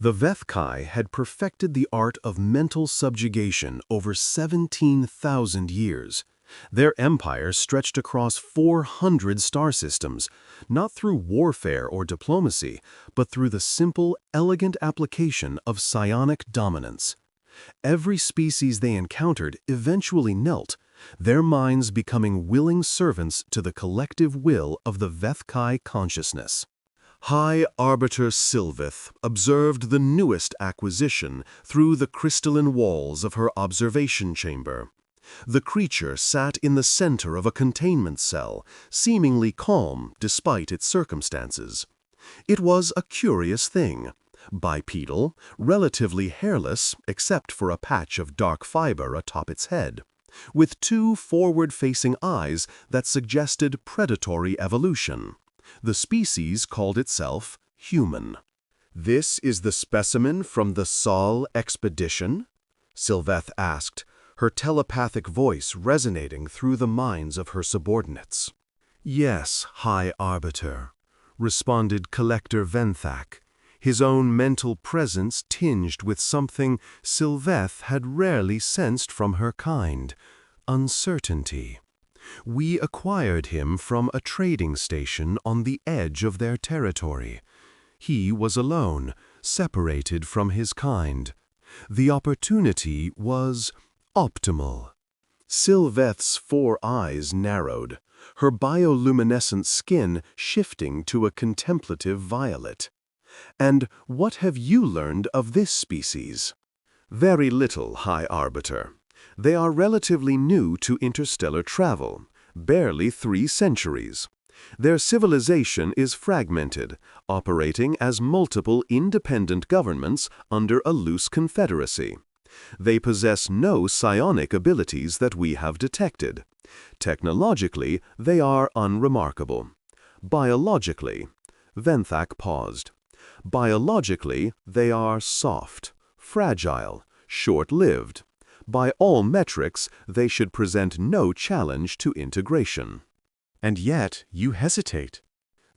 The Vethkai had perfected the art of mental subjugation over 17,000 years. Their empire stretched across 400 star systems, not through warfare or diplomacy, but through the simple, elegant application of psionic dominance. Every species they encountered eventually knelt, their minds becoming willing servants to the collective will of the Vethkai consciousness. High Arbiter Sylveth observed the newest acquisition through the crystalline walls of her observation chamber. The creature sat in the center of a containment cell, seemingly calm despite its circumstances. It was a curious thing. Bipedal, relatively hairless except for a patch of dark fiber atop its head, with two forward-facing eyes that suggested predatory evolution. The species called itself human. "This is the specimen from the Sol expedition?" Sylveth asked, her telepathic voice resonating through the minds of her subordinates. "Yes, High Arbiter," responded Collector Venthak, his own mental presence tinged with something Sylveth had rarely sensed from her kind: uncertainty. "We acquired him from a trading station on the edge of their territory. He was alone, separated from his kind. The opportunity was optimal." Sylveth's 4 eyes narrowed, her bioluminescent skin shifting to a contemplative violet. "And what have you learned of this species?" "Very little, High Arbiter. They are relatively new to interstellar travel, barely 3 centuries. Their civilization is fragmented, operating as multiple independent governments under a loose confederacy. They possess no psionic abilities that we have detected. Technologically, they are unremarkable. Biologically," Venthak paused. "Biologically, they are soft, fragile, short-lived. By all metrics, they should present no challenge to integration." "And yet you hesitate."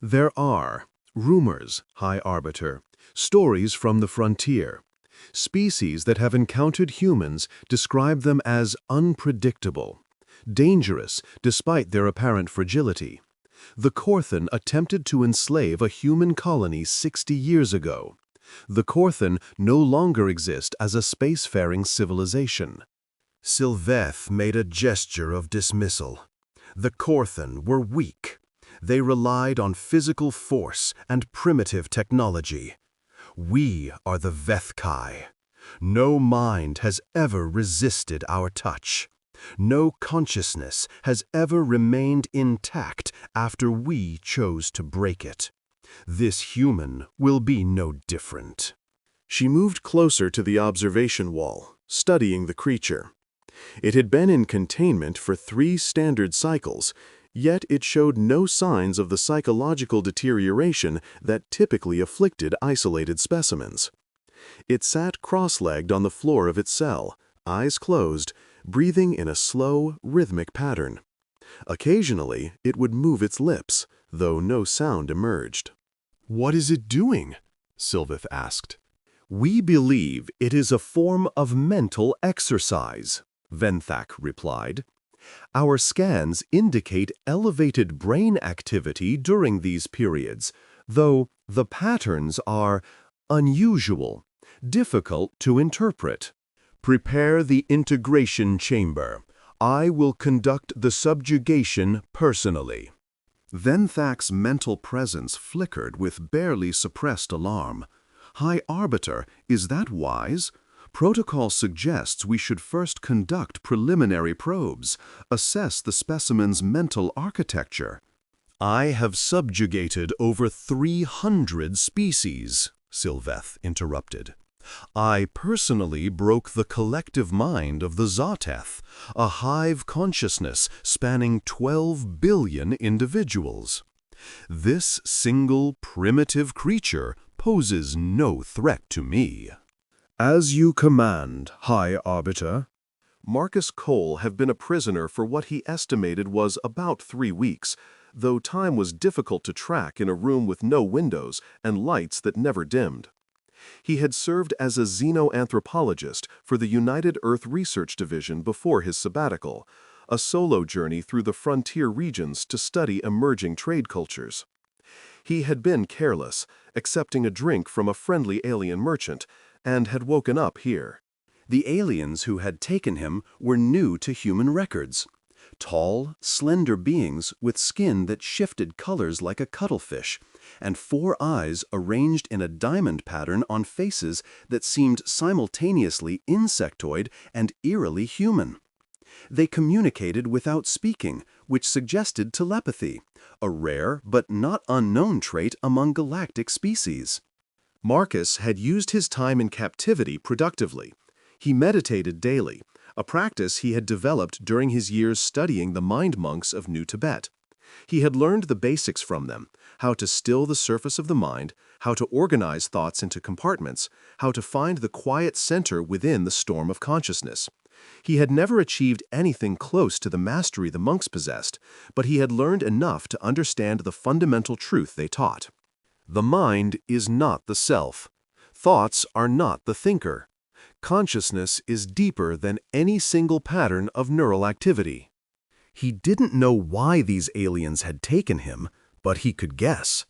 "There are rumors, High Arbiter, stories from the frontier. Species that have encountered humans describe them as unpredictable, dangerous despite their apparent fragility. The Korthan attempted to enslave a human colony 60 years ago. The Korthan no longer exist as a spacefaring civilization." Sylveth made a gesture of dismissal. The Korthan were weak. They relied on physical force and primitive technology. We are the Vethkai. No mind has ever resisted our touch. No consciousness has ever remained intact after we chose to break it. This human will be no different. She moved closer to the observation wall, studying the creature. It had been in containment for 3 standard cycles, yet it showed no signs of the psychological deterioration that typically afflicted isolated specimens. It sat cross-legged on the floor of its cell, eyes closed, breathing in a slow, rhythmic pattern. Occasionally, it would move its lips, though no sound emerged. "What is it doing?" Sylveth asked. "We believe it is a form of mental exercise," Venthak replied. "Our scans indicate elevated brain activity during these periods, though the patterns are unusual, difficult to interpret. Prepare the integration chamber. I will conduct the subjugation personally." Venthak's mental presence flickered with barely suppressed alarm. "High Arbiter, is that wise? Protocol suggests we should first conduct preliminary probes, assess the specimen's mental architecture." "I have subjugated over 300 species," Sylveth interrupted. "I personally broke the collective mind of the Zoteth, a hive consciousness spanning 12 billion individuals. This single primitive creature poses no threat to me." "As you command, High Arbiter." Marcus Cole had been a prisoner for what he estimated was about 3 weeks, though time was difficult to track in a room with no windows and lights that never dimmed. He had served as a xenoanthropologist for the United Earth Research Division before his sabbatical, a solo journey through the frontier regions to study emerging trade cultures. He had been careless, accepting a drink from a friendly alien merchant, and had woken up here. The aliens who had taken him were new to human records. Tall, slender beings with skin that shifted colors like a cuttlefish, and 4 eyes arranged in a diamond pattern on faces that seemed simultaneously insectoid and eerily human. They communicated without speaking, which suggested telepathy, a rare but not unknown trait among galactic species. Marcus had used his time in captivity productively. He meditated daily, a practice he had developed during his years studying the mind monks of New Tibet. He had learned the basics from them, how to still the surface of the mind, how to organize thoughts into compartments, how to find the quiet center within the storm of consciousness. He had never achieved anything close to the mastery the monks possessed, but he had learned enough to understand the fundamental truth they taught. The mind is not the self. Thoughts are not the thinker. Consciousness is deeper than any single pattern of neural activity. He didn't know why these aliens had taken him, but he could guess.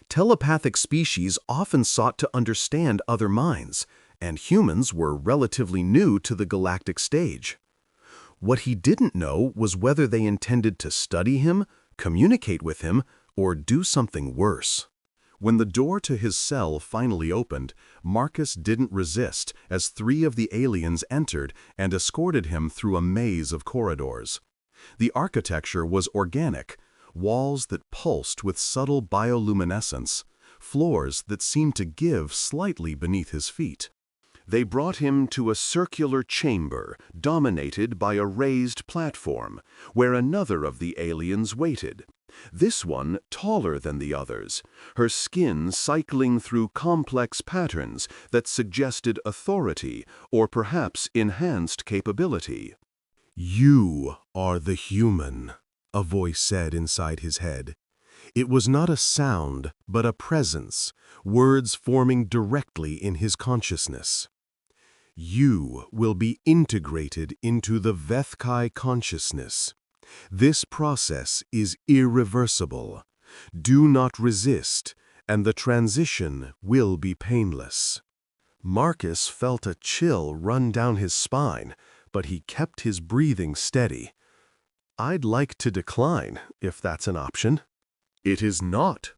Telepathic species often sought to understand other minds, and humans were relatively new to the galactic stage. What he didn't know was whether they intended to study him, communicate with him, or do something worse. When the door to his cell finally opened, Marcus didn't resist as 3 of the aliens entered and escorted him through a maze of corridors. The architecture was organic, walls that pulsed with subtle bioluminescence, floors that seemed to give slightly beneath his feet. They brought him to a circular chamber dominated by a raised platform, where another of the aliens waited. This one taller than the others, her skin cycling through complex patterns that suggested authority or perhaps enhanced capability. "You are the human," a voice said inside his head. It was not a sound, but a presence, words forming directly in his consciousness. "You will be integrated into the Vethkai consciousness. This process is irreversible. Do not resist, and the transition will be painless." Marcus felt a chill run down his spine, but he kept his breathing steady. "I'd like to decline, if that's an option." "It is not."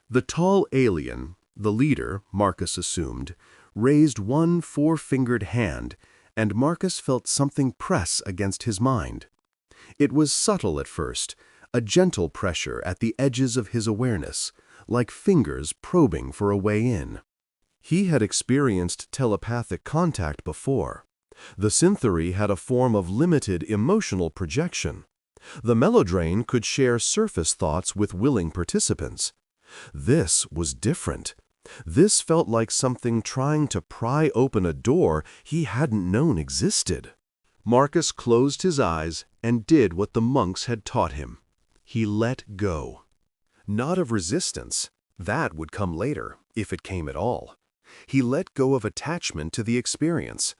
The tall alien, the leader, Marcus assumed, raised one 4-fingered hand, and Marcus felt something press against his mind. It was subtle at first, a gentle pressure at the edges of his awareness, like fingers probing for a way in. He had experienced telepathic contact before. The Synthary had a form of limited emotional projection. The Melodrain could share surface thoughts with willing participants. This was different. This felt like something trying to pry open a door he hadn't known existed. Marcus closed his eyes and did what the monks had taught him. He let go. Not of resistance. That would come later, if it came at all. He let go of attachment to the experience.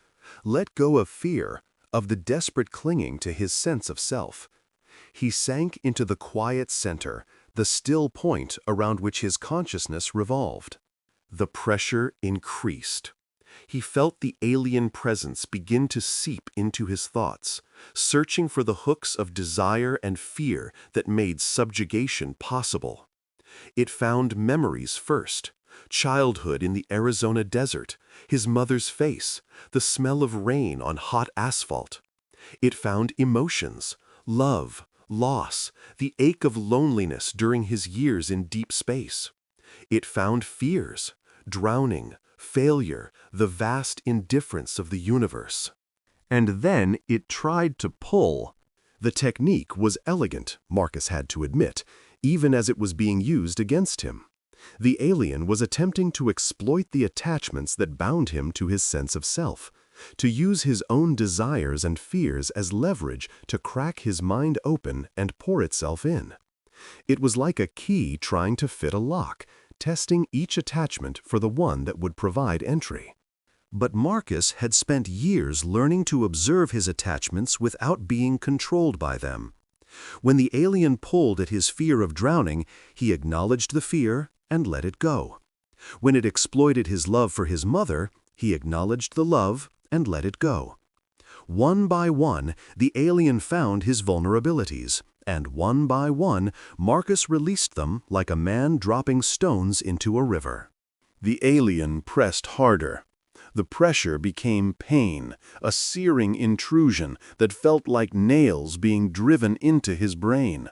Let go of fear, of the desperate clinging to his sense of self. He sank into the quiet center, the still point around which his consciousness revolved. The pressure increased. He felt the alien presence begin to seep into his thoughts, searching for the hooks of desire and fear that made subjugation possible. It found memories first. Childhood in the Arizona desert, his mother's face, the smell of rain on hot asphalt. It found emotions, love, loss, the ache of loneliness during his years in deep space. It found fears, drowning, failure, the vast indifference of the universe. And then it tried to pull. The technique was elegant, Marcus had to admit, even as it was being used against him. The alien was attempting to exploit the attachments that bound him to his sense of self, to use his own desires and fears as leverage to crack his mind open and pour itself in. It was like a key trying to fit a lock, testing each attachment for the one that would provide entry. But Marcus had spent years learning to observe his attachments without being controlled by them. When the alien pulled at his fear of drowning, he acknowledged the fear and let it go. When it exploited his love for his mother, he acknowledged the love and let it go. One by one, the alien found his vulnerabilities, and one by one, Marcus released them like a man dropping stones into a river. The alien pressed harder. The pressure became pain, a searing intrusion that felt like nails being driven into his brain.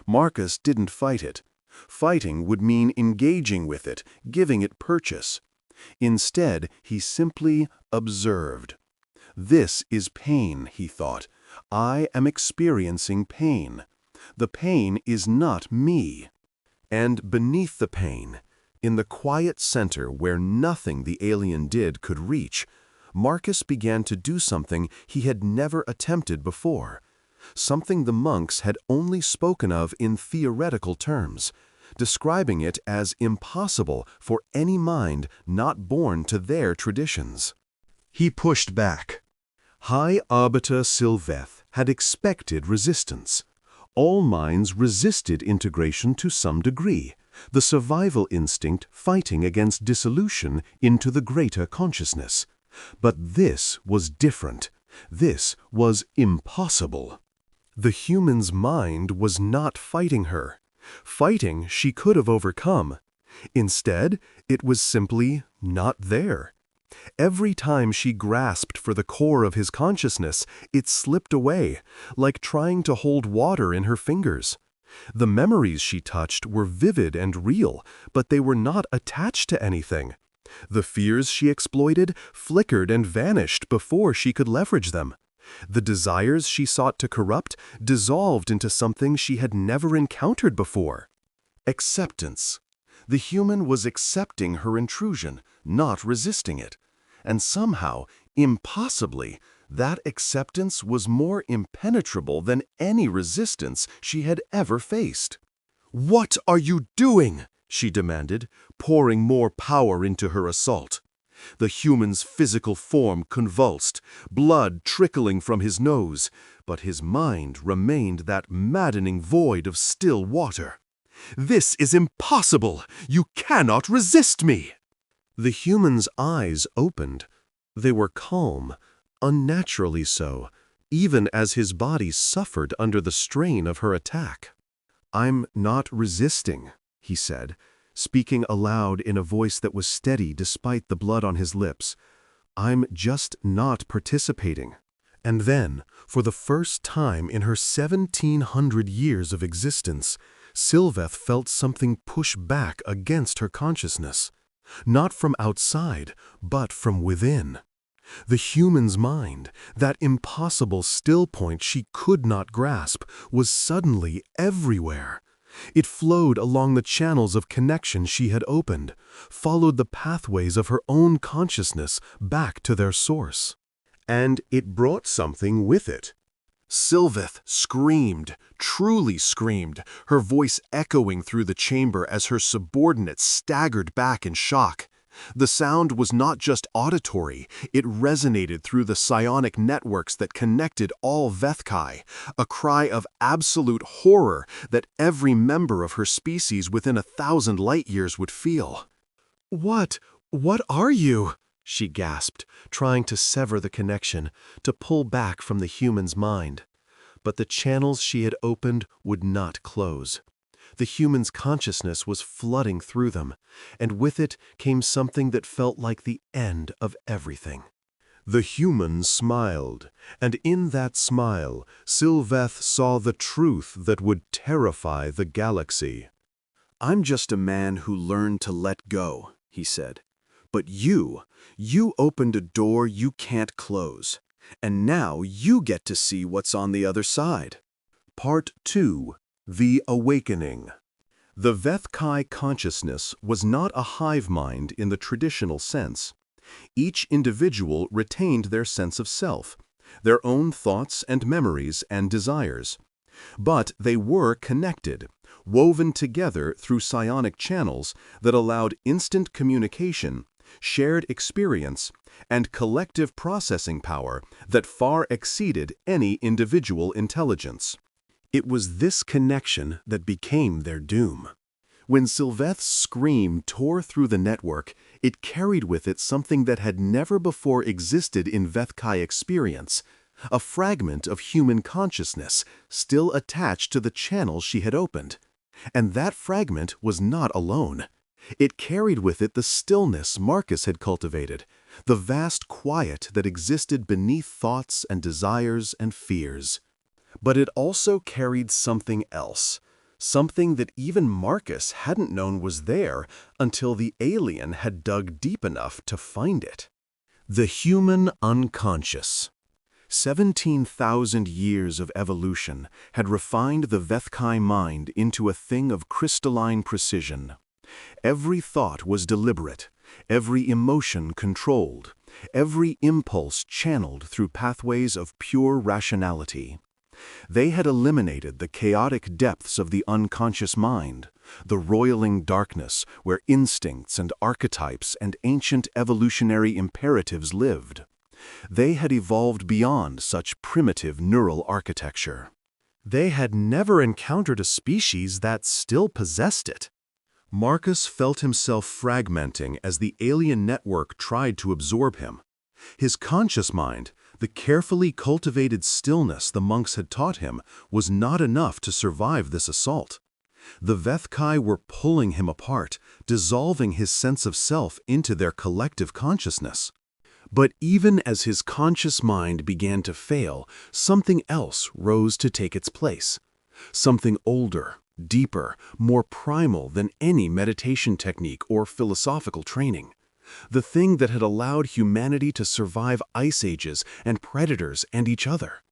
Marcus didn't fight it. Fighting would mean engaging with it, giving it purchase. Instead, he simply observed. This is pain, he thought. I am experiencing pain. The pain is not me. And beneath the pain, in the quiet center where nothing the alien did could reach, Marcus began to do something he had never attempted before. Something the monks had only spoken of in theoretical terms, describing it as impossible for any mind not born to their traditions. He pushed back. High Arbiter Sylveth had expected resistance. All minds resisted integration to some degree, the survival instinct fighting against dissolution into the greater consciousness. But this was different. This was impossible. The human's mind was not fighting her. Fighting she could have overcome. Instead, it was simply not there. Every time she grasped for the core of his consciousness, it slipped away, like trying to hold water in her fingers. The memories she touched were vivid and real, but they were not attached to anything. The fears she exploited flickered and vanished before she could leverage them. The desires she sought to corrupt dissolved into something she had never encountered before. Acceptance. The human was accepting her intrusion, not resisting it. And somehow, impossibly, that acceptance was more impenetrable than any resistance she had ever faced. "What are you doing?" she demanded, pouring more power into her assault. The human's physical form convulsed, blood trickling from his nose, but his mind remained that maddening void of still water. "This is impossible! You cannot resist me!" The human's eyes opened. They were calm, unnaturally so, even as his body suffered under the strain of her attack. "I'm not resisting," he said, speaking aloud in a voice that was steady despite the blood on his lips. "I'm just not participating." And then, for the first time in her 1700 years of existence, Sylveth felt something push back against her consciousness. Not from outside, but from within. The human's mind, that impossible still point she could not grasp, was suddenly everywhere. It flowed along the channels of connection she had opened, followed the pathways of her own consciousness back to their source. And it brought something with it. Sylveth screamed, truly screamed, her voice echoing through the chamber as her subordinates staggered back in shock. The sound was not just auditory, it resonated through the psionic networks that connected all Vethkai, a cry of absolute horror that every member of her species within 1,000 light-years would feel. What are you?" she gasped, trying to sever the connection, to pull back from the human's mind. But the channels she had opened would not close. The human's consciousness was flooding through them, and with it came something that felt like the end of everything. The human smiled, and in that smile, Sylveth saw the truth that would terrify the galaxy. "I'm just a man who learned to let go," he said. "But you opened a door you can't close, and now you get to see what's on the other side." Part 2. The Awakening. The Vethkai consciousness was not a hive mind in the traditional sense. Each individual retained their sense of self, their own thoughts and memories and desires. But they were connected, woven together through psionic channels that allowed instant communication, shared experience, and collective processing power that far exceeded any individual intelligence. It was this connection that became their doom. When Sylveth's scream tore through the network, it carried with it something that had never before existed in Vethkai experience, a fragment of human consciousness still attached to the channel she had opened. And that fragment was not alone. It carried with it the stillness Marcus had cultivated, the vast quiet that existed beneath thoughts and desires and fears. But it also carried something else. Something that even Marcus hadn't known was there until the alien had dug deep enough to find it. The human unconscious. 17,000 years of evolution had refined the Vethkai mind into a thing of crystalline precision. Every thought was deliberate, every emotion controlled, every impulse channeled through pathways of pure rationality. They had eliminated the chaotic depths of the unconscious mind, the roiling darkness where instincts and archetypes and ancient evolutionary imperatives lived. They had evolved beyond such primitive neural architecture. They had never encountered a species that still possessed it. Marcus felt himself fragmenting as the alien network tried to absorb him. His conscious mind, the carefully cultivated stillness the monks had taught him, was not enough to survive this assault. The Vethkai were pulling him apart, dissolving his sense of self into their collective consciousness. But even as his conscious mind began to fail, something else rose to take its place. Something older, deeper, more primal than any meditation technique or philosophical training. The thing that had allowed humanity to survive ice ages and predators and each other.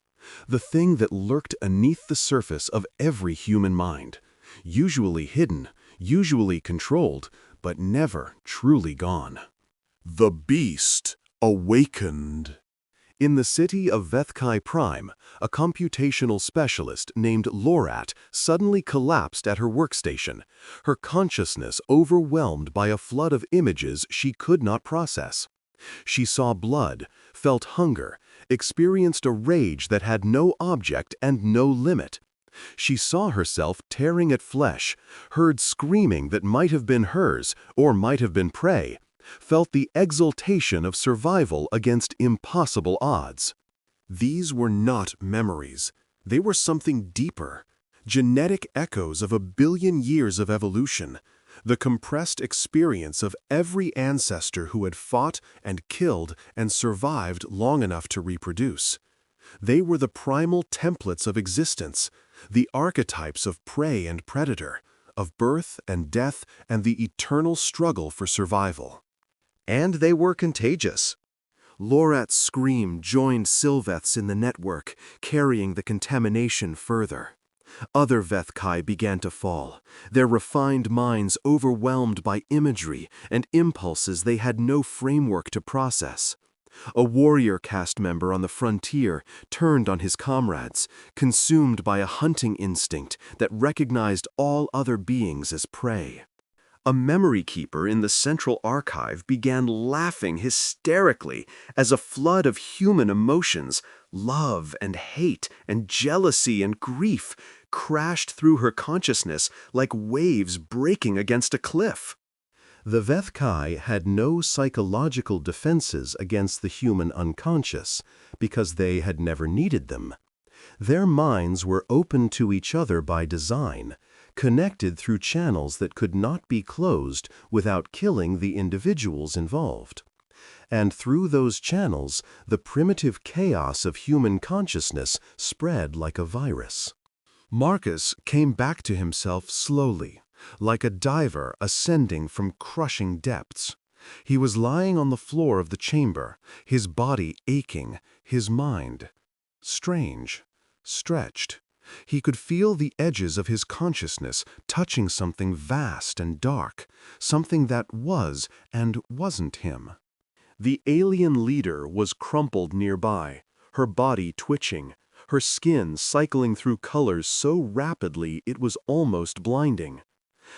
The thing that lurked beneath the surface of every human mind, usually hidden, usually controlled, but never truly gone. The beast awakened. In the city of Vethkai Prime, a computational specialist named Lorat suddenly collapsed at her workstation, her consciousness overwhelmed by a flood of images she could not process. She saw blood, felt hunger, experienced a rage that had no object and no limit. She saw herself tearing at flesh, heard screaming that might have been hers or might have been prey, felt the exultation of survival against impossible odds. These were not memories. They were something deeper, genetic echoes of 1 billion years of evolution, the compressed experience of every ancestor who had fought and killed and survived long enough to reproduce. They were the primal templates of existence, the archetypes of prey and predator, of birth and death and the eternal struggle for survival. And they were contagious. Lorat's scream joined Sylveth's in the network, carrying the contamination further. Other Vethkai began to fall, their refined minds overwhelmed by imagery and impulses they had no framework to process. A warrior caste member on the frontier turned on his comrades, consumed by a hunting instinct that recognized all other beings as prey. A memory keeper in the Central Archive began laughing hysterically as a flood of human emotions, love and hate and jealousy and grief, crashed through her consciousness like waves breaking against a cliff. The Vethkai had no psychological defenses against the human unconscious because they had never needed them. Their minds were open to each other by design, connected through channels that could not be closed without killing the individuals involved. And through those channels, the primitive chaos of human consciousness spread like a virus. Marcus came back to himself slowly, like a diver ascending from crushing depths. He was lying on the floor of the chamber, his body aching, his mind strange, stretched. He could feel the edges of his consciousness touching something vast and dark, something that was and wasn't him. The alien leader was crumpled nearby, her body twitching, her skin cycling through colors so rapidly it was almost blinding.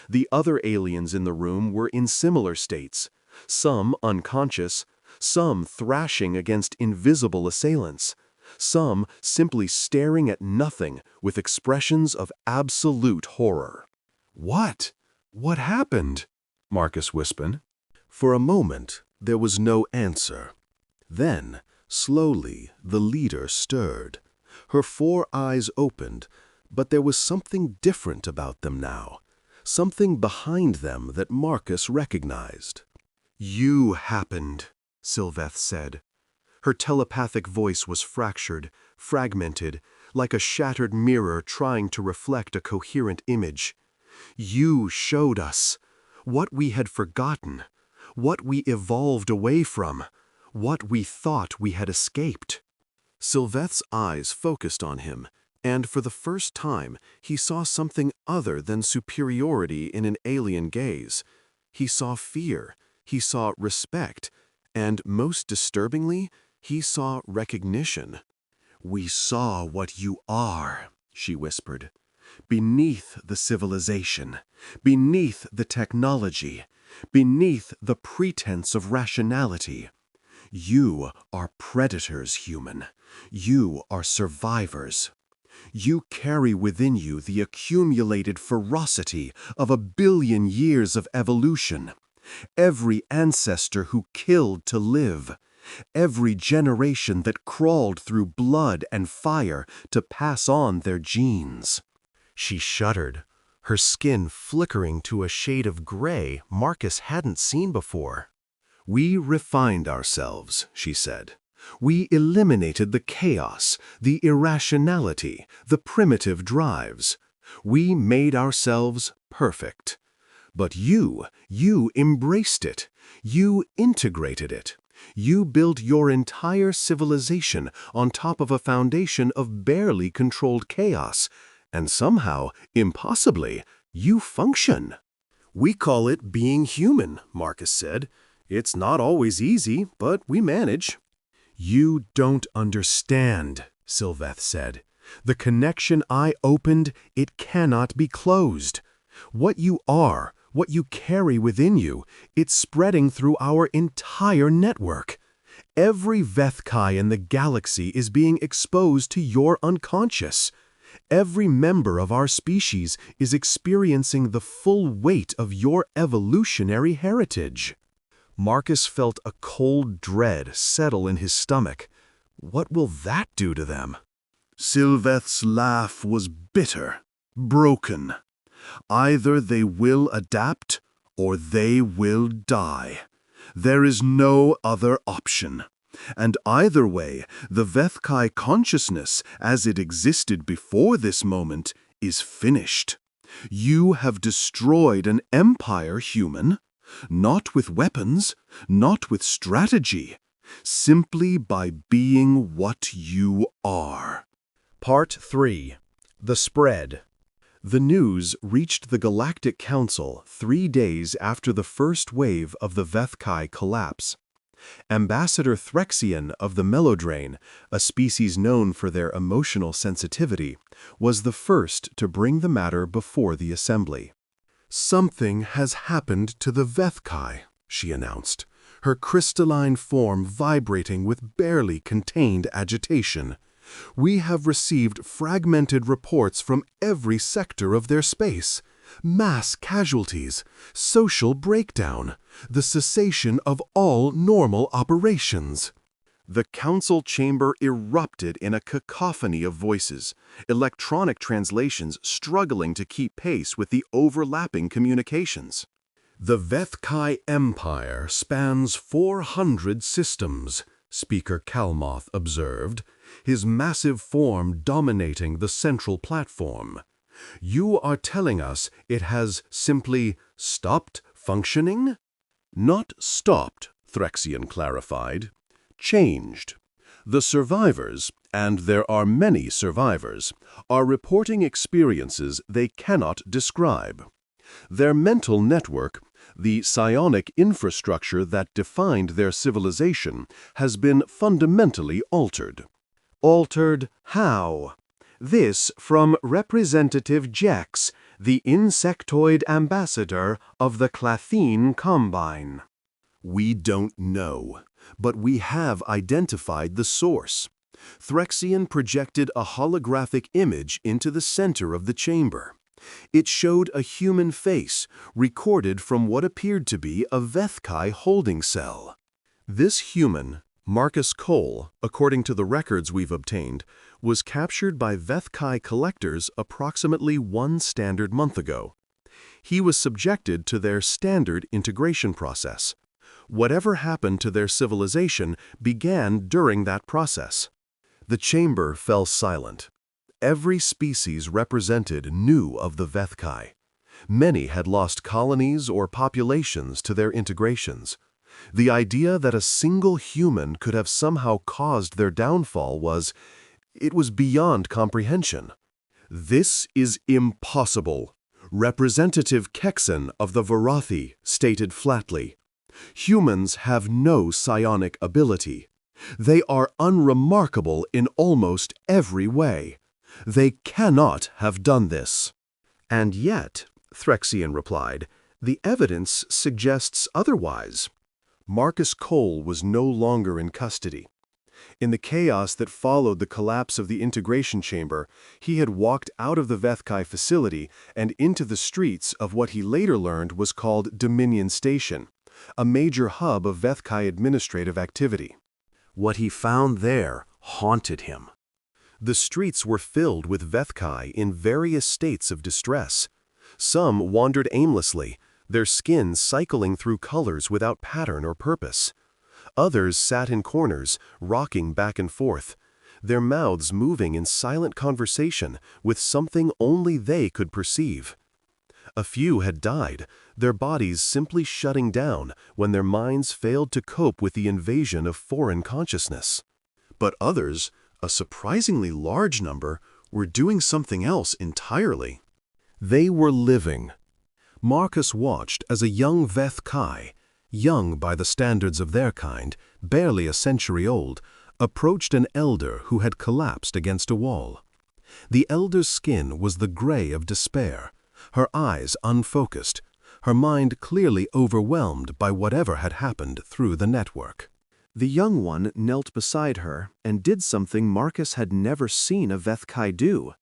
The other aliens in the room were in similar states, some unconscious, some thrashing against invisible assailants, some simply staring at nothing with expressions of absolute horror. "What? What happened?" Marcus whispered. For a moment, there was no answer. Then, slowly, the leader stirred. Her 4 eyes opened, but there was something different about them now, something behind them that Marcus recognized. "You happened," Sylveth said. Her telepathic voice was fractured, fragmented, like a shattered mirror trying to reflect a coherent image. "You showed us what we had forgotten, what we evolved away from, what we thought we had escaped." Sylveth's eyes focused on him, and for the first time he saw something other than superiority in an alien gaze. He saw fear, he saw respect, and most disturbingly, he saw recognition. "We saw what you are," she whispered. "Beneath the civilization, beneath the technology, beneath the pretense of rationality. You are predators, human. You are survivors. You carry within you the accumulated ferocity of 1 billion years of evolution. Every ancestor who killed to live. Every generation that crawled through blood and fire to pass on their genes." She shuddered, her skin flickering to a shade of gray Marcus hadn't seen before. "We refined ourselves," she said. "We eliminated the chaos, the irrationality, the primitive drives. We made ourselves perfect. But you embraced it. You integrated it. You built your entire civilization on top of a foundation of barely controlled chaos, and somehow, impossibly, you function." "We call it being human," Marcus said. "It's not always easy, but we manage." "You don't understand," Sylveth said. "The connection I opened, it cannot be closed. What you are, what you carry within you, it's spreading through our entire network. Every Vethkai in the galaxy is being exposed to your unconscious. Every member of our species is experiencing the full weight of your evolutionary heritage." Marcus felt a cold dread settle in his stomach. What will that do to them? Sylveth's laugh was bitter, broken. "Either they will adapt, or they will die. There is no other option. And either way, the Vethkai consciousness, as it existed before this moment, is finished. You have destroyed an empire, human. Not with weapons, not with strategy. Simply by being what you are." Part 3. The Spread. The news reached the Galactic Council 3 days after the first wave of the Vethkai collapse. Ambassador Threxian of the Melodrain, a species known for their emotional sensitivity, was the first to bring the matter before the Assembly. "Something has happened to the Vethkai," she announced, her crystalline form vibrating with barely contained agitation. "We have received fragmented reports from every sector of their space. Mass casualties, social breakdown, the cessation of all normal operations." The council chamber erupted in a cacophony of voices, electronic translations struggling to keep pace with the overlapping communications. "The Vethkai Empire spans 400 systems," Speaker Kalmoth observed, his massive form dominating the central platform. "You are telling us it has simply stopped functioning?" "Not stopped," Threxian clarified. "Changed. The survivors, and there are many survivors, are reporting experiences they cannot describe. Their mental network, the psionic infrastructure that defined their civilization, has been fundamentally altered. Altered how? This from Representative Jex, the insectoid ambassador of the Clathene Combine. We don't know, but we have identified the source. Threxian projected a holographic image into the center of the chamber. It showed a human face, recorded from what appeared to be a Vethkai holding cell. This human, Marcus Cole, according to the records we've obtained, was captured by Vethkai collectors approximately 1 standard month ago. He was subjected to their standard integration process. Whatever happened to their civilization began during that process. The chamber fell silent. Every species represented knew of the Vethkai. Many had lost colonies or populations to their integrations. The idea that a single human could have somehow caused their downfall was beyond comprehension. This is impossible, Representative Kexen of the Varathi stated flatly. Humans have no psionic ability. They are unremarkable in almost every way. They cannot have done this. And yet, Threxian replied, the evidence suggests otherwise. Marcus Cole was no longer in custody. In the chaos that followed the collapse of the integration chamber, he had walked out of the Vethkai facility and into the streets of what he later learned was called Dominion Station, a major hub of Vethkai administrative activity. What he found there haunted him. The streets were filled with Vethkai in various states of distress. Some wandered aimlessly, their skin cycling through colors without pattern or purpose. Others sat in corners, rocking back and forth, their mouths moving in silent conversation with something only they could perceive. A few had died, their bodies simply shutting down when their minds failed to cope with the invasion of foreign consciousness. But others, a surprisingly large number, were doing something else entirely. They were living. Marcus watched as a young Vethkai, young by the standards of their kind, barely a century old, approached an elder who had collapsed against a wall. The elder's skin was the gray of despair, her eyes unfocused, her mind clearly overwhelmed by whatever had happened through the network. The young one knelt beside her and did something Marcus had never seen a Vethkai do.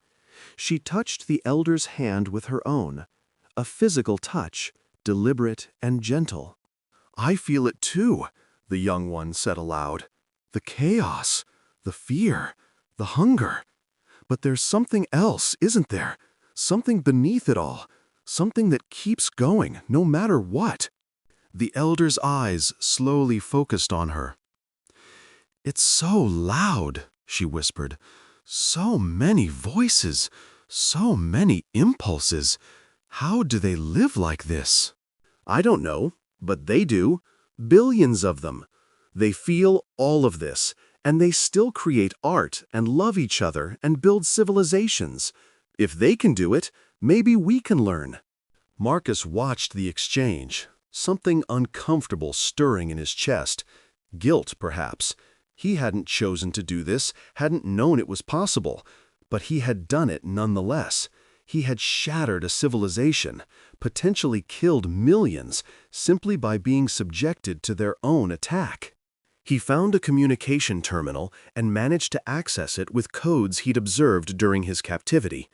She touched the elder's hand with her own, a physical touch, deliberate and gentle. "I feel it too," the young one said aloud. "The chaos, the fear, the hunger. But there's something else, isn't there? Something beneath it all, something that keeps going no matter what." The elder's eyes slowly focused on her. "It's so loud," she whispered. "So many voices, so many impulses. How do they live like this?" "I don't know, but they do. Billions of them. They feel all of this, and they still create art and love each other and build civilizations. If they can do it, maybe we can learn." Marcus watched the exchange, something uncomfortable stirring in his chest. Guilt, perhaps. He hadn't chosen to do this, hadn't known it was possible, but he had done it nonetheless. He had shattered a civilization, potentially killed millions, simply by being subjected to their own attack. He found a communication terminal and managed to access it with codes he'd observed during his captivity.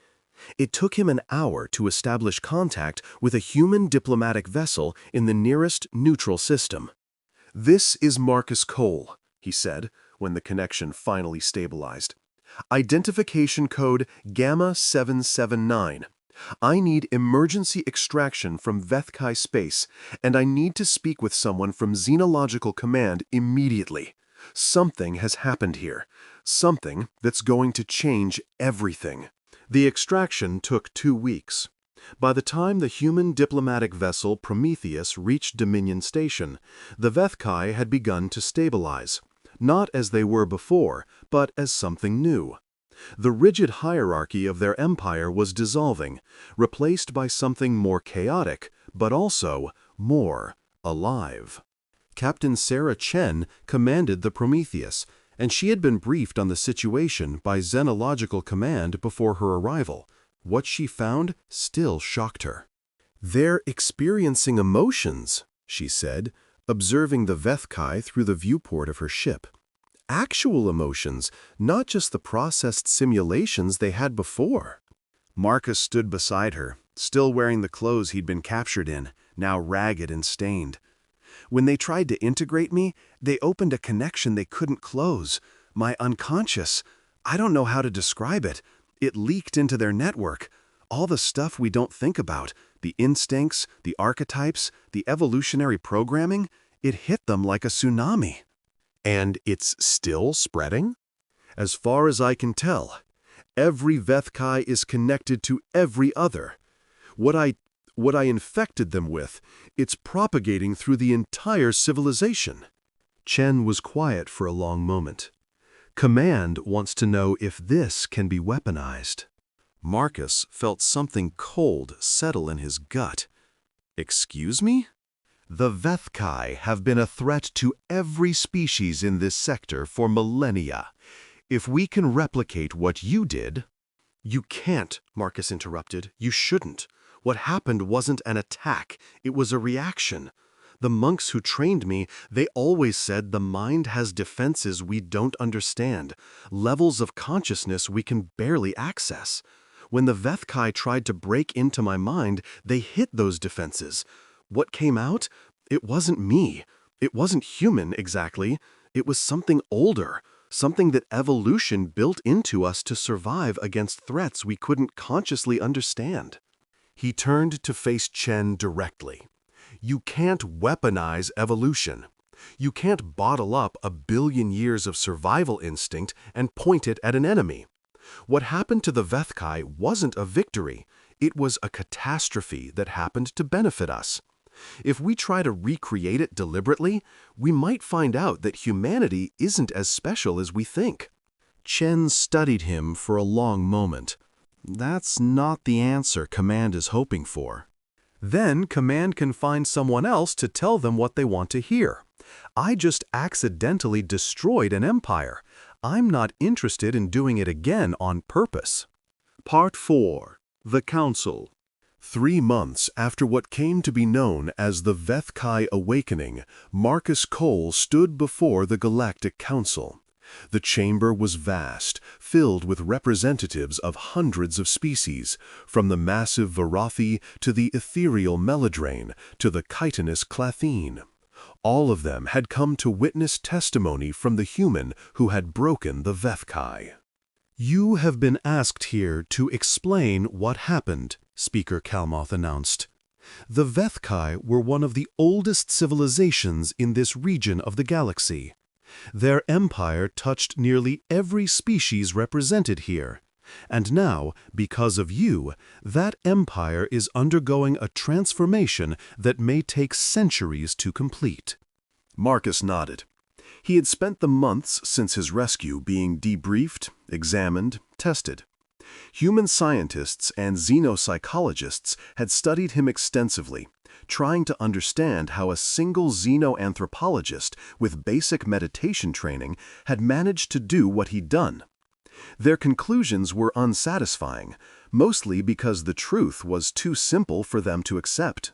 It took him an hour to establish contact with a human diplomatic vessel in the nearest neutral system. "This is Marcus Cole," he said, when the connection finally stabilized. "Identification code Gamma 779. I need emergency extraction from Vethkai space, and I need to speak with someone from Xenological Command immediately. Something has happened here. Something that's going to change everything." The extraction took 2 weeks. By the time the human diplomatic vessel Prometheus reached Dominion Station, the Vethkai had begun to stabilize, not as they were before, but as something new. The rigid hierarchy of their empire was dissolving, replaced by something more chaotic, but also more alive. Captain Sarah Chen commanded the Prometheus, and she had been briefed on the situation by Xenological Command before her arrival. What she found still shocked her. "They're experiencing emotions," she said, observing the Vethkai through the viewport of her ship. "Actual emotions, not just the processed simulations they had before." Marcus stood beside her, still wearing the clothes he'd been captured in, now ragged and stained. "When they tried to integrate me, they opened a connection they couldn't close. My unconscious, I don't know how to describe it. It leaked into their network. All the stuff we don't think about, the instincts, the archetypes, the evolutionary programming, it hit them like a tsunami." "And it's still spreading?" "As far as I can tell. Every Vethkai is connected to every other. What I infected them with, it's propagating through the entire civilization." Chen was quiet for a long moment. "Command wants to know if this can be weaponized." Marcus felt something cold settle in his gut. "Excuse me?" "The Vethkai have been a threat to every species in this sector for millennia. If we can replicate what you did—" "You can't," Marcus interrupted. "You shouldn't. What happened wasn't an attack, it was a reaction. The monks who trained me, they always said the mind has defenses we don't understand, levels of consciousness we can barely access. When the Vethkai tried to break into my mind, they hit those defenses. What came out? It wasn't me. It wasn't human, exactly. It was something older, something that evolution built into us to survive against threats we couldn't consciously understand." He turned to face Chen directly. "You can't weaponize evolution. You can't bottle up 1,000,000,000 years of survival instinct and point it at an enemy. What happened to the Vethkai wasn't a victory. It was a catastrophe that happened to benefit us. If we try to recreate it deliberately, we might find out that humanity isn't as special as we think." Chen studied him for a long moment. "That's not the answer Command is hoping for." "Then Command can find someone else to tell them what they want to hear. I just accidentally destroyed an empire. I'm not interested in doing it again on purpose." Part 4. The Council. 3 months after what came to be known as the Vethkai Awakening, Marcus Cole stood before the Galactic Council. The chamber was vast, filled with representatives of hundreds of species, from the massive Varathi to the ethereal Melodrain to the chitinous Clathene. All of them had come to witness testimony from the human who had broken the Vethkai. "You have been asked here to explain what happened," Speaker Kalmoth announced. "The Vethkai were one of the oldest civilizations in this region of the galaxy. Their empire touched nearly every species represented here. And now, because of you, that empire is undergoing a transformation that may take centuries to complete." Marcus nodded. He had spent the months since his rescue being debriefed, examined, tested. Human scientists and xenopsychologists had studied him extensively, trying to understand how a single xenoanthropologist with basic meditation training had managed to do what he'd done. Their conclusions were unsatisfying, mostly because the truth was too simple for them to accept.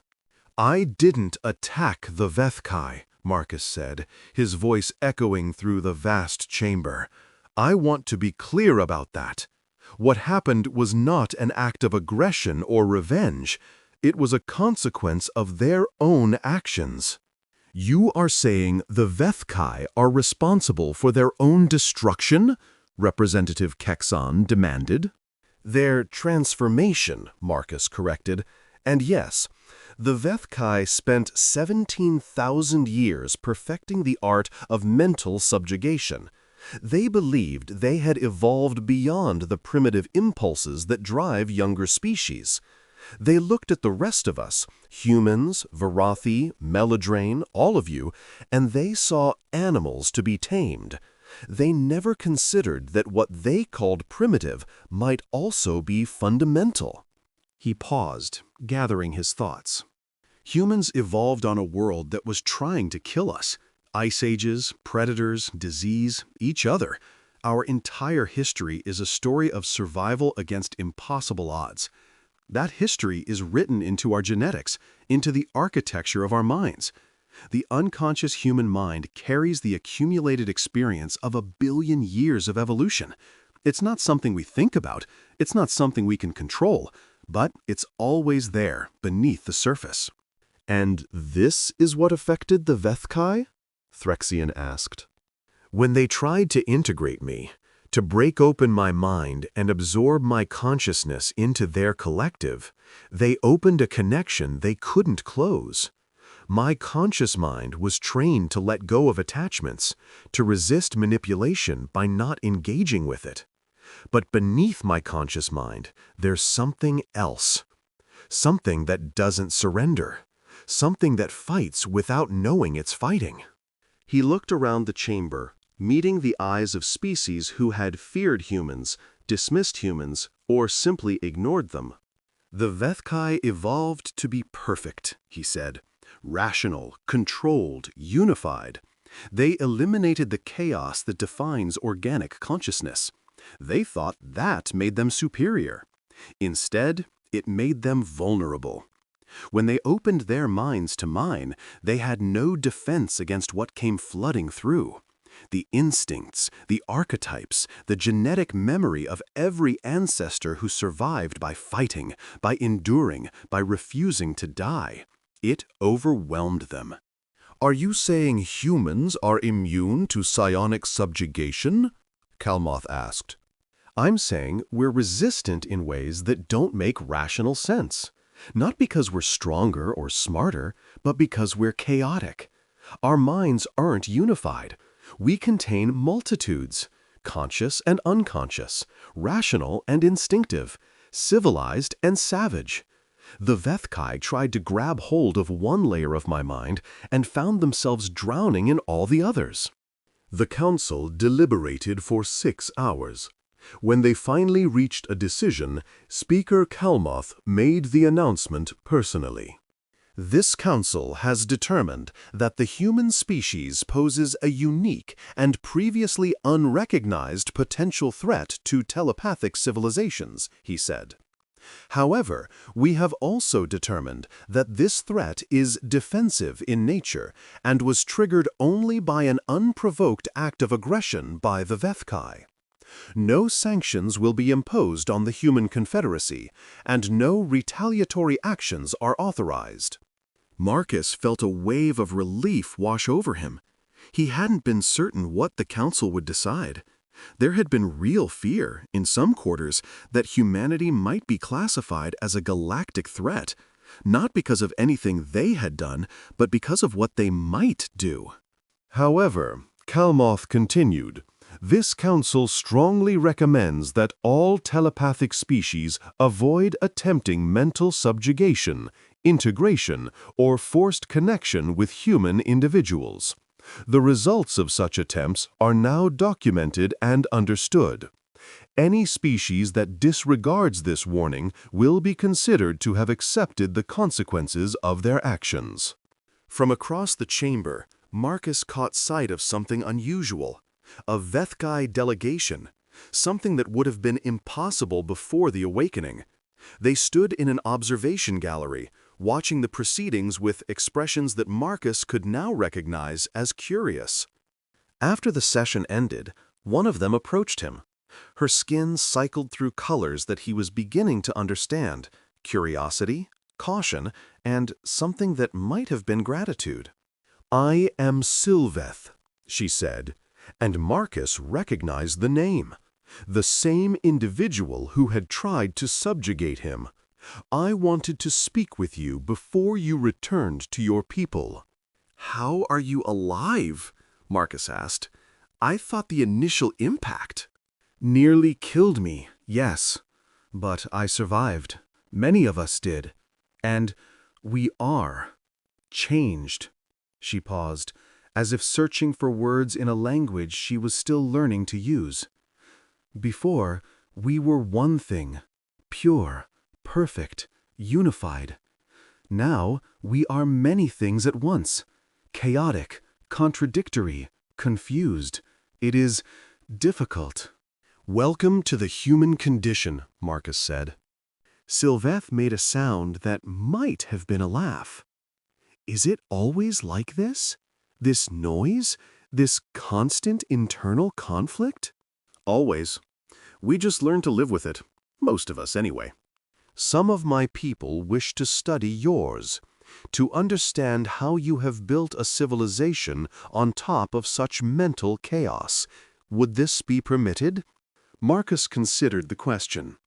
"I didn't attack the Vethkai," Marcus said, his voice echoing through the vast chamber. "I want to be clear about that. What happened was not an act of aggression or revenge. It was a consequence of their own actions." "You are saying the Vethkai are responsible for their own destruction?" Representative Kexon demanded. "Their transformation," Marcus corrected. "And yes, the Vethkai spent 17,000 years perfecting the art of mental subjugation. They believed they had evolved beyond the primitive impulses that drive younger species. They looked at the rest of us, humans, Varathi, Melodrain, all of you, and they saw animals to be tamed. They never considered that what they called primitive might also be fundamental." He paused, gathering his thoughts. "Humans evolved on a world that was trying to kill us. Ice ages, predators, disease, each other. Our entire history is a story of survival against impossible odds. That history is written into our genetics, into the architecture of our minds. The unconscious human mind carries the accumulated experience of 1 billion years of evolution. It's not something we think about, it's not something we can control, but it's always there, beneath the surface. And this is what affected the Vethkai? Threxian asked. When they tried to integrate me, to break open my mind and absorb my consciousness into their collective, they opened a connection they couldn't close. My conscious mind was trained to let go of attachments, to resist manipulation by not engaging with it. But beneath my conscious mind, there's something else. Something that doesn't surrender. Something that fights without knowing it's fighting. He looked around the chamber, meeting the eyes of species who had feared humans, dismissed humans, or simply ignored them. The Vethkai evolved to be perfect, he said. Rational, controlled, unified. They eliminated the chaos that defines organic consciousness. They thought that made them superior. Instead, it made them vulnerable. When they opened their minds to mine, they had no defense against what came flooding through. The instincts, the archetypes, the genetic memory of every ancestor who survived by fighting, by enduring, by refusing to die. It overwhelmed them. Are you saying humans are immune to psionic subjugation? Kalmoth asked. I'm saying we're resistant in ways that don't make rational sense. Not because we're stronger or smarter, but because we're chaotic. Our minds aren't unified. We contain multitudes, conscious and unconscious, rational and instinctive, civilized and savage. The Vethkai tried to grab hold of one layer of my mind and found themselves drowning in all the others. The council deliberated for 6 hours. When they finally reached a decision, Speaker Kalmoth made the announcement personally. This council has determined that the human species poses a unique and previously unrecognized potential threat to telepathic civilizations, he said. However, we have also determined that this threat is defensive in nature and was triggered only by an unprovoked act of aggression by the Vethkai. No sanctions will be imposed on the human confederacy, and no retaliatory actions are authorized. Marcus felt a wave of relief wash over him. He hadn't been certain what the council would decide. There had been real fear, in some quarters, that humanity might be classified as a galactic threat, not because of anything they had done, but because of what they might do. However, Kalmoth continued, this council strongly recommends that all telepathic species avoid attempting mental subjugation, integration, or forced connection with human individuals. The results of such attempts are now documented and understood. Any species that disregards this warning will be considered to have accepted the consequences of their actions. From across the chamber, Marcus caught sight of something unusual. A Vethkai delegation, something that would have been impossible before the awakening. They stood in an observation gallery, watching the proceedings with expressions that Marcus could now recognize as curious. After the session ended, one of them approached him. Her skin cycled through colors that he was beginning to understand, curiosity, caution, and something that might have been gratitude. I am Sylveth, she said, and Marcus recognized the name. The same individual who had tried to subjugate him. I wanted to speak with you before you returned to your people. How are you alive? Marcus asked. I thought the initial impact nearly killed me, yes. But I survived. Many of us did. And we are changed. She paused, as if searching for words in a language she was still learning to use. Before, we were one thing, pure, perfect, unified. Now, we are many things at once, chaotic, contradictory, confused. It is difficult. "Welcome to the human condition," Marcus said. Sylveth made a sound that might have been a laugh. "Is it always like this? This noise? This constant internal conflict?" "Always. We just learn to live with it. Most of us, anyway. Some of my people wish to study yours, to understand how you have built a civilization on top of such mental chaos. Would this be permitted?" Marcus considered the question.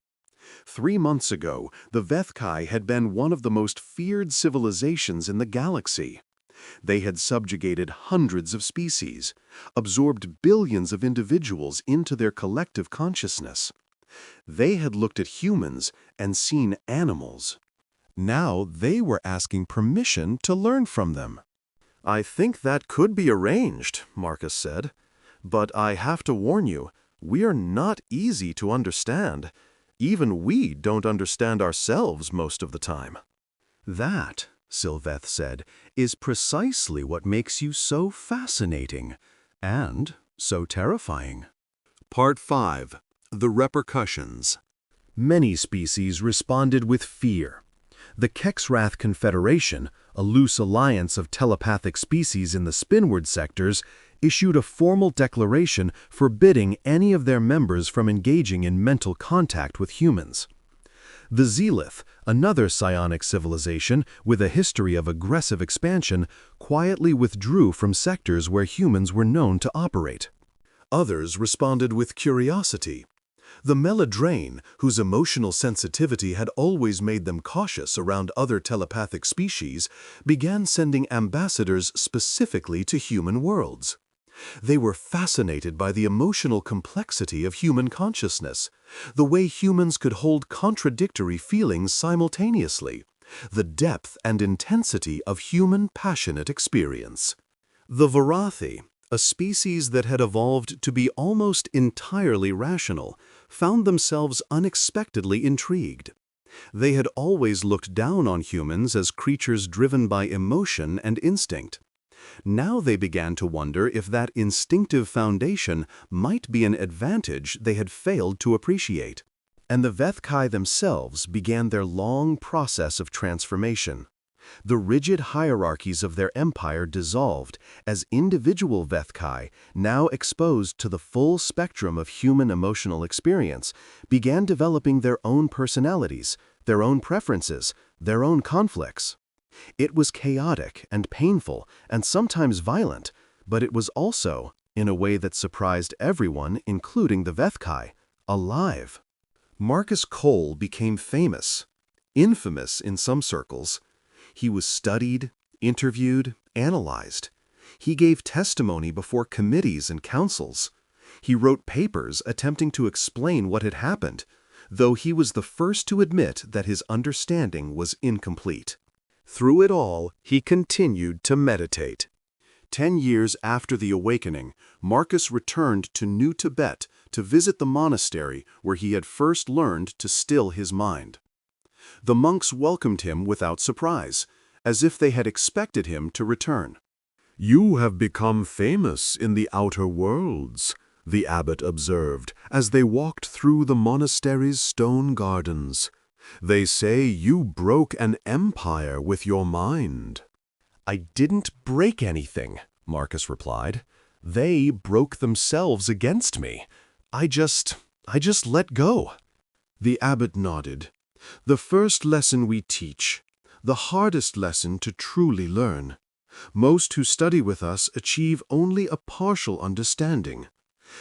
3 months ago, the Vethkai had been one of the most feared civilizations in the galaxy. They had subjugated hundreds of species, absorbed billions of individuals into their collective consciousness. They had looked at humans and seen animals. Now they were asking permission to learn from them. "I think that could be arranged," Marcus said. "But I have to warn you, we are not easy to understand. Even we don't understand ourselves most of the time." "That," Sylveth said, "is precisely what makes you so fascinating and so terrifying." Part 5. The Repercussions. Many species responded with fear. The Kexrath Confederation, a loose alliance of telepathic species in the Spinward sectors, issued a formal declaration forbidding any of their members from engaging in mental contact with humans. The Zealith, another psionic civilization with a history of aggressive expansion, quietly withdrew from sectors where humans were known to operate. Others responded with curiosity. The Meladrain, whose emotional sensitivity had always made them cautious around other telepathic species, began sending ambassadors specifically to human worlds. They were fascinated by the emotional complexity of human consciousness, the way humans could hold contradictory feelings simultaneously, the depth and intensity of human passionate experience. The Varathi, a species that had evolved to be almost entirely rational, found themselves unexpectedly intrigued. They had always looked down on humans as creatures driven by emotion and instinct. Now they began to wonder if that instinctive foundation might be an advantage they had failed to appreciate. And the Vethkai themselves began their long process of transformation. The rigid hierarchies of their empire dissolved as individual Vethkai, now exposed to the full spectrum of human emotional experience, began developing their own personalities, their own preferences, their own conflicts. It was chaotic and painful and sometimes violent, but it was also, in a way that surprised everyone, including the Vethkai, alive. Marcus Cole became famous, infamous in some circles. He was studied, interviewed, analyzed. He gave testimony before committees and councils. He wrote papers attempting to explain what had happened, though he was the first to admit that his understanding was incomplete. Through it all, he continued to meditate. 10 years after the awakening, Marcus returned to New Tibet to visit the monastery where he had first learned to still his mind. The monks welcomed him without surprise, as if they had expected him to return. "You have become famous in the outer worlds," the abbot observed as they walked through the monastery's stone gardens. "They say you broke an empire with your mind." "I didn't break anything," Marcus replied. "They broke themselves against me. I just let go." The abbot nodded. "The first lesson we teach, the hardest lesson to truly learn. Most who study with us achieve only a partial understanding.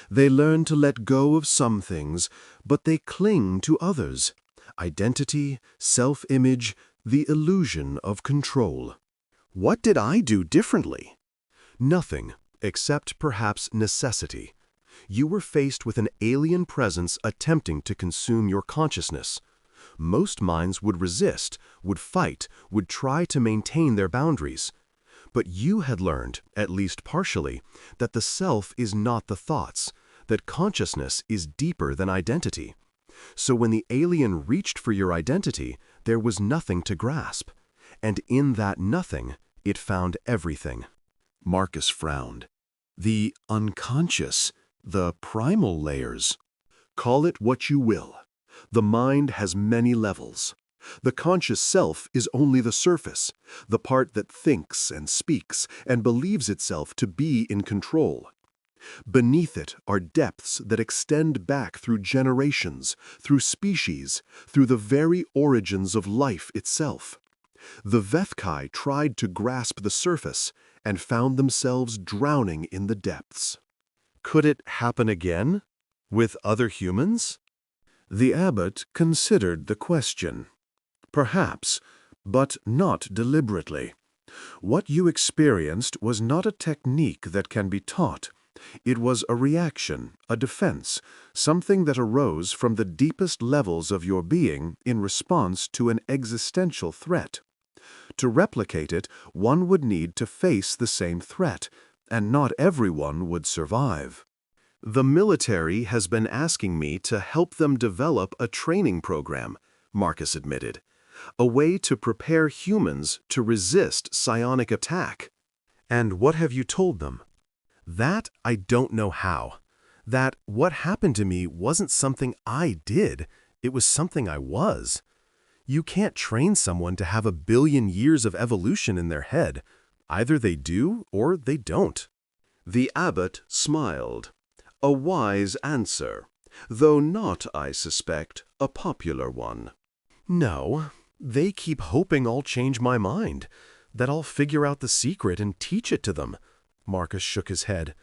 They learn to let go of some things, but they cling to others. Identity, self-image, the illusion of control." "What did I do differently?" "Nothing, except perhaps necessity. You were faced with an alien presence attempting to consume your consciousness. Most minds would resist, would fight, would try to maintain their boundaries. But you had learned, at least partially, that the self is not the thoughts, that consciousness is deeper than identity. So when the alien reached for your identity, there was nothing to grasp. And in that nothing, it found everything." Marcus frowned. The unconscious, the primal layers. Call it what you will. The mind has many levels. The conscious self is only the surface, the part that thinks and speaks and believes itself to be in control. Beneath it are depths that extend back through generations, through species, through the very origins of life itself. The Vethkai tried to grasp the surface and found themselves drowning in the depths. Could it happen again? With other humans? The abbot considered the question. Perhaps, but not deliberately. What you experienced was not a technique that can be taught. It was a reaction, a defense, something that arose from the deepest levels of your being in response to an existential threat. To replicate it, one would need to face the same threat, and not everyone would survive. The military has been asking me to help them develop a training program, Marcus admitted. A way to prepare humans to resist psionic attack. And what have you told them? That I don't know how. That what happened to me wasn't something I did, it was something I was. You can't train someone to have 1 billion years of evolution in their head. Either they do or they don't. The abbot smiled. A wise answer, though not, I suspect, a popular one. No, they keep hoping I'll change my mind, that I'll figure out the secret and teach it to them. Marcus shook his head.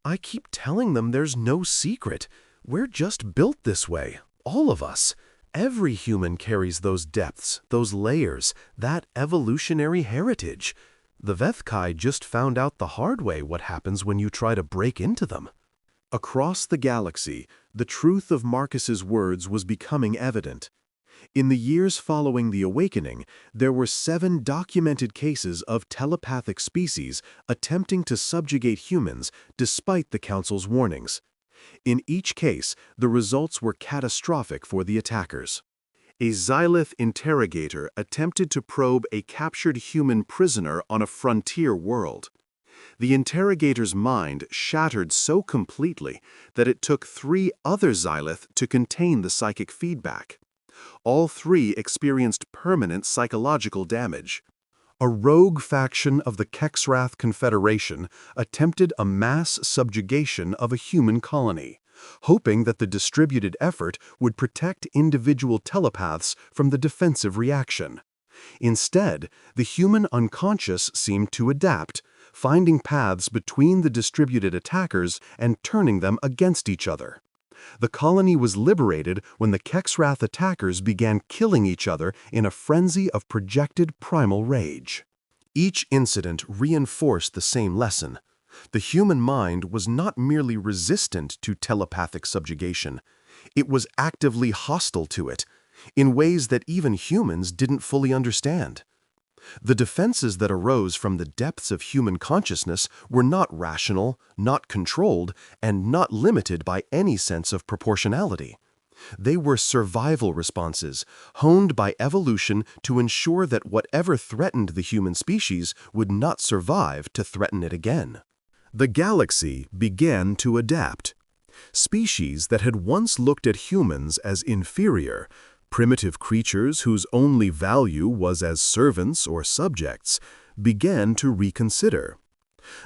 I keep telling them there's no secret. We're just built this way, all of us. Every human carries those depths, those layers, that evolutionary heritage. The Vethkai just found out the hard way what happens when you try to break into them. Across the galaxy, the truth of Marcus's words was becoming evident. In the years following the awakening, there were 7 documented cases of telepathic species attempting to subjugate humans despite the Council's warnings. In each case, the results were catastrophic for the attackers. A Xylith interrogator attempted to probe a captured human prisoner on a frontier world. The interrogator's mind shattered so completely that it took 3 other Xylith to contain the psychic feedback. All 3 experienced permanent psychological damage. A rogue faction of the Kexrath Confederation attempted a mass subjugation of a human colony, hoping that the distributed effort would protect individual telepaths from the defensive reaction. Instead, the human unconscious seemed to adapt, finding paths between the distributed attackers and turning them against each other. The colony was liberated when the Kexrath attackers began killing each other in a frenzy of projected primal rage. Each incident reinforced the same lesson. The human mind was not merely resistant to telepathic subjugation. It was actively hostile to it, in ways that even humans didn't fully understand. The defenses that arose from the depths of human consciousness were not rational, not controlled, and not limited by any sense of proportionality. They were survival responses, honed by evolution to ensure that whatever threatened the human species would not survive to threaten it again. The galaxy began to adapt. Species that had once looked at humans as inferior, primitive creatures whose only value was as servants or subjects, began to reconsider.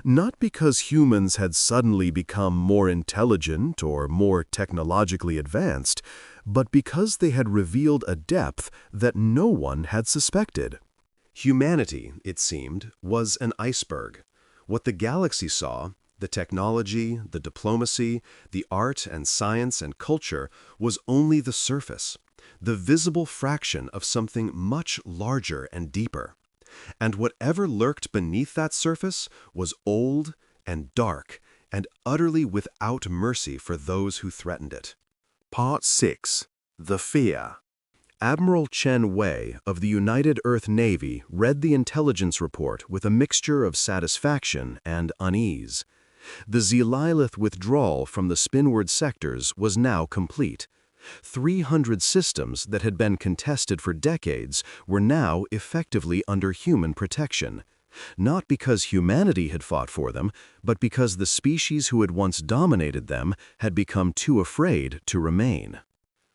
Not because humans had suddenly become more intelligent or more technologically advanced, but because they had revealed a depth that no one had suspected. Humanity, it seemed, was an iceberg. What the galaxy saw, the technology, the diplomacy, the art and science and culture, was only the surface, the visible fraction of something much larger and deeper. And whatever lurked beneath that surface was old and dark and utterly without mercy for those who threatened it. Part 6. The Fear. Admiral Chen Wei of the United Earth Navy read the intelligence report with a mixture of satisfaction and unease. The Xylith withdrawal from the spinward sectors was now complete. 300 systems that had been contested for decades were now effectively under human protection. Not because humanity had fought for them, but because the species who had once dominated them had become too afraid to remain.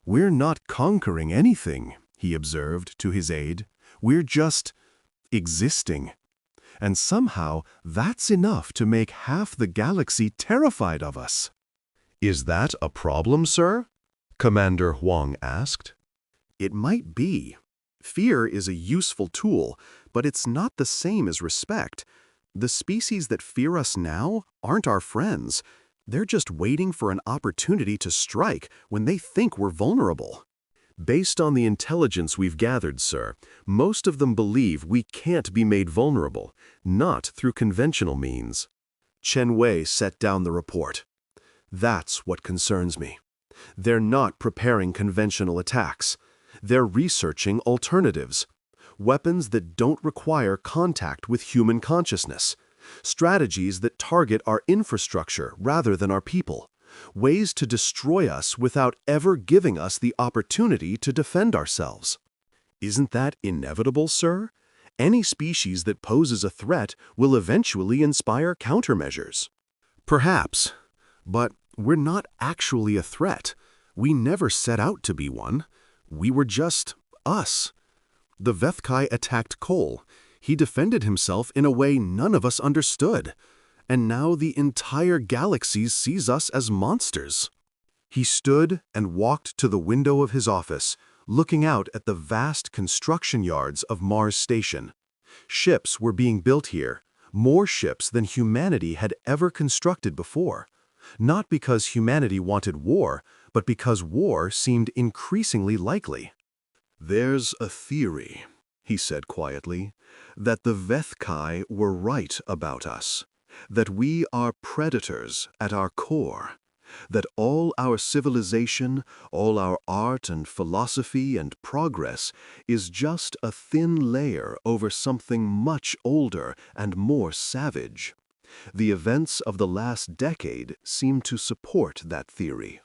"We're not conquering anything," he observed to his aide. "We're just existing. And somehow that's enough to make half the galaxy terrified of us." "Is that a problem, sir?" Commander Huang asked. "It might be. Fear is a useful tool, but it's not the same as respect. The species that fear us now aren't our friends. They're just waiting for an opportunity to strike when they think we're vulnerable. Based on the intelligence we've gathered, sir, most of them believe we can't be made vulnerable, not through conventional means." Chen Wei set down the report. "That's what concerns me. They're not preparing conventional attacks. They're researching alternatives. Weapons that don't require contact with human consciousness. Strategies that target our infrastructure rather than our people. Ways to destroy us without ever giving us the opportunity to defend ourselves. Isn't that inevitable, sir? Any species that poses a threat will eventually inspire countermeasures." "Perhaps, but we're not actually a threat. We never set out to be one. We were just us. The Vethkai attacked Cole. He defended himself in a way none of us understood. And now the entire galaxy sees us as monsters." He stood and walked to the window of his office, looking out at the vast construction yards of Mars Station. Ships were being built here, more ships than humanity had ever constructed before. Not because humanity wanted war, but because war seemed increasingly likely. "There's a theory," he said quietly, "that the Vethkai were right about us, that we are predators at our core, that all our civilization, all our art and philosophy and progress is just a thin layer over something much older and more savage. The events of the last decade seem to support that theory."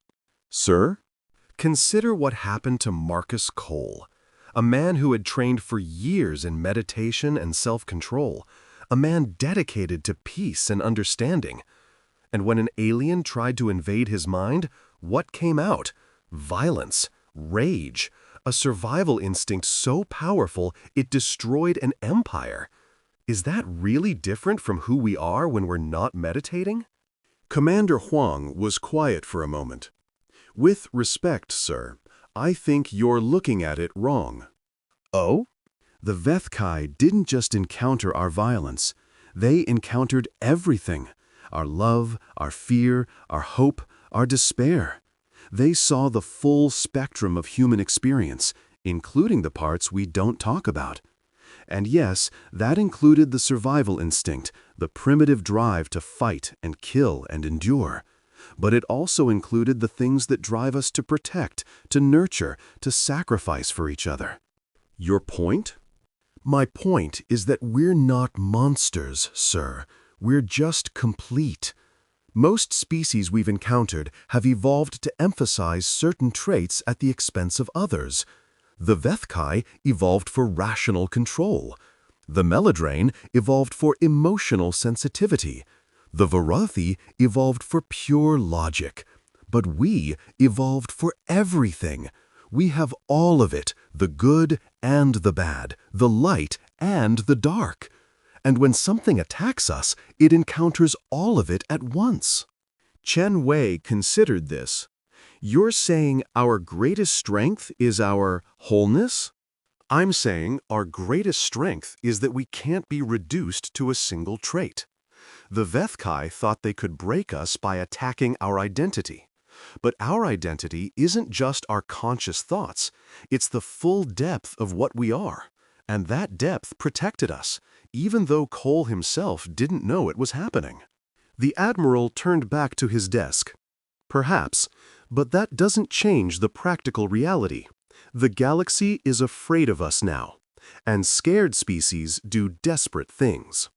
"Sir, consider what happened to Marcus Cole, a man who had trained for years in meditation and self-control, a man dedicated to peace and understanding. And when an alien tried to invade his mind, what came out? Violence, rage, a survival instinct so powerful it destroyed an empire. Is that really different from who we are when we're not meditating?" Commander Huang was quiet for a moment. "With respect, sir, I think you're looking at it wrong." "Oh?" "The Vethkai didn't just encounter our violence. They encountered everything. Our love, our fear, our hope, our despair. They saw the full spectrum of human experience, including the parts we don't talk about. And yes, that included the survival instinct, the primitive drive to fight and kill and endure. But it also included the things that drive us to protect, to nurture, to sacrifice for each other." "Your point?" "My point is that we're not monsters, sir. We're just complete. Most species we've encountered have evolved to emphasize certain traits at the expense of others. The Vethkai evolved for rational control. The Melodrain evolved for emotional sensitivity. The Varathi evolved for pure logic. But we evolved for everything. We have all of it, the good and the bad, the light and the dark. And when something attacks us, it encounters all of it at once." Chen Wei considered this. "You're saying our greatest strength is our wholeness?" "I'm saying our greatest strength is that we can't be reduced to a single trait. The Vethkai thought they could break us by attacking our identity. But our identity isn't just our conscious thoughts. It's the full depth of what we are. And that depth protected us, even though Cole himself didn't know it was happening." The Admiral turned back to his desk. "Perhaps, but that doesn't change the practical reality. The galaxy is afraid of us now, and scared species do desperate things."